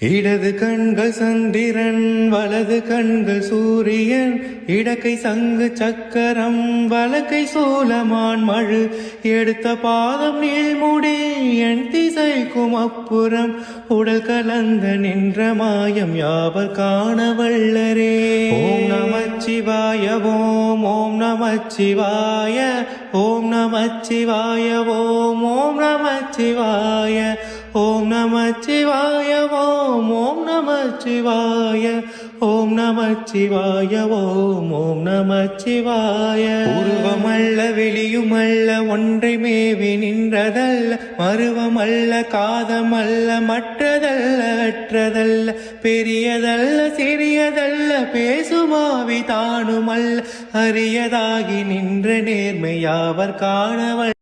இடது கண்கள் சந்திரன் வலது கண்கள் சூரியன் இடக்கை சங்கு சக்கரம் வலக்கை சோழமான் மழு எடுத்த பாதம் நீள்முடி என் திசைக்கும் அப்புறம் உடல் கலந்த நின்ற மாயம் யாவர் காண வல்லரே. ஓம் நமச்சிவாய ஓம் ஓம் நமச்சிவாய ஓம் நமச்சிவாய ஓம் ஓம் நமச்சிவாய ஓம் நமச்சிவாய ஓம் ஓம் நமச்சிவாய ஓம் நமச்சிவாய ஓம் ஓம் நமச்சிவாய. உருவமல்ல வெளியுமல்ல ஒன்றை மேவி நின்றதல்ல மருவமல்ல காதமல்ல மற்றதல்ல அற்றதல்ல பெரியதல்ல சிறியதல்ல பேசுமாவி தானுமல்ல அரியதாகி நின்ற நேர்மையாவர் காணவல்.